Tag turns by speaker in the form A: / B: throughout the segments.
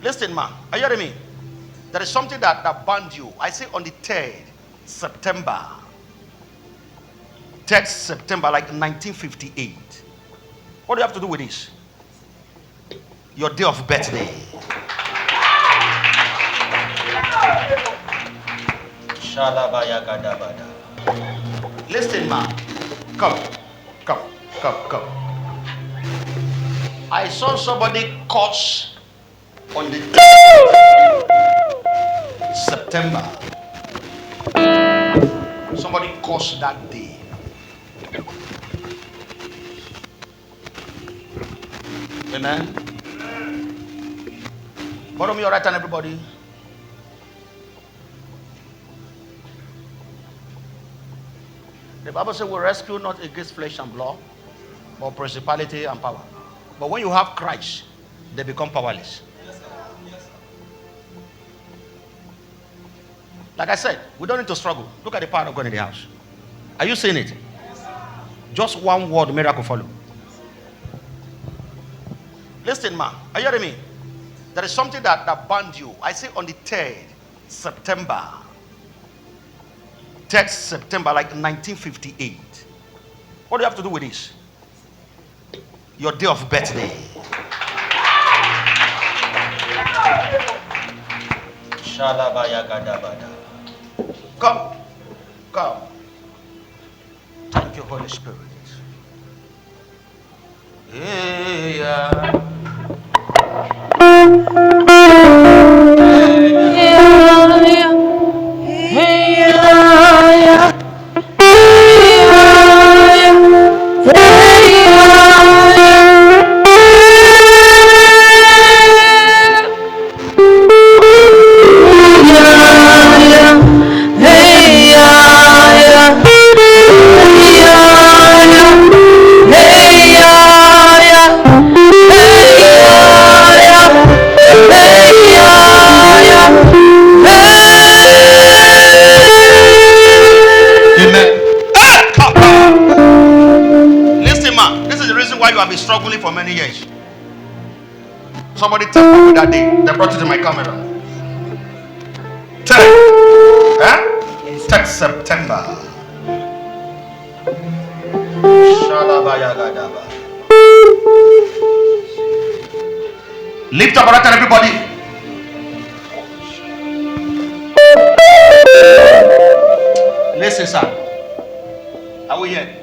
A: Listen, man. Are you hearing me? There is something that bound you. I say on the 3rd September. 3rd September, like 1958. What do you have to do with this? Your day of birthday. Listen, man. Come. I saw somebody curse on the 3rd September. Somebody cursed that day. Amen. Bottom of your right hand, everybody. The Bible says we rescue not against flesh and blood, but principality and power. But when you have Christ, they become powerless.
B: Yes, sir. Yes, sir.
A: Like I said, we don't need to struggle. Look at the power of God in the house. Are you seeing it?
B: Yes, sir.
A: Just one word, miracle follow. Listen, man. Are you hearing me? There is something that bound you. I say on the 3rd September. 3rd September, like 1958. What do you have to do with this? Your day of birthday. Come. Thank you, Holy Spirit. Yeah. Struggling for many years. Somebody tell me that day. They brought it to my camera. 3rd September. Lift up right, everybody. Listen, sir. Are we here?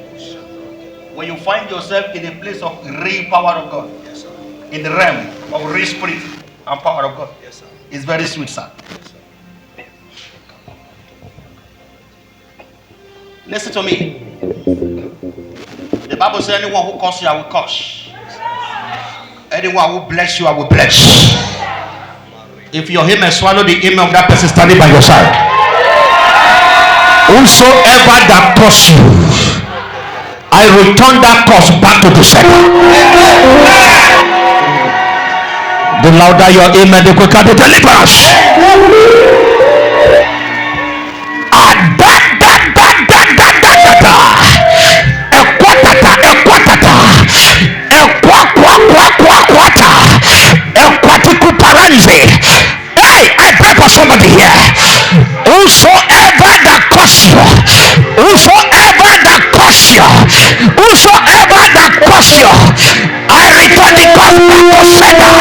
A: When you find yourself in a place of real power of God, yes, sir. In the realm of real spirit and power of God, yes, sir. It's very sweet, sir. Yes, sir. Listen to me. The Bible says anyone who curses you, I will curse. Anyone who bless you, I will bless. If your amen, swallow the amen of that person standing by your side. Whosoever that curse you, I return that curse back to the sender. The louder your amen, the quicker the deliverance. Hey, I pray for somebody here. Whosoever that curse you, whosoever that curse you, whosoever that curse you, I return the curse back to sender.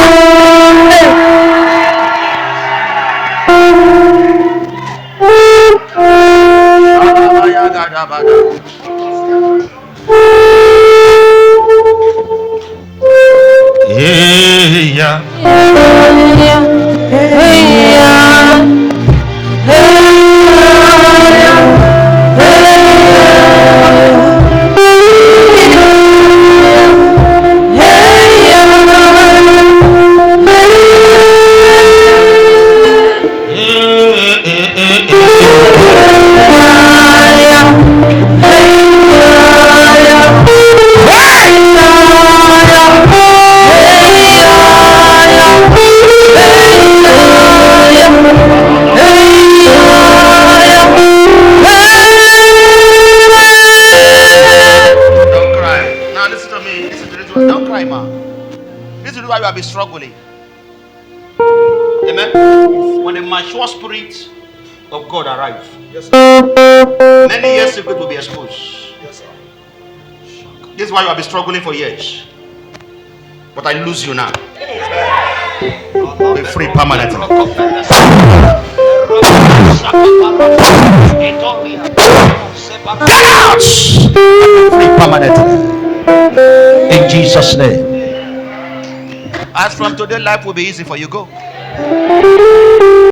A: Amen. When the mature spirit of God arrives, many years secret will be exposed. This is why you have been struggling for years. But I lose you now. Be free permanently. Get out! Free permanently. In Jesus' name. As from today, life will be easy for you. Go.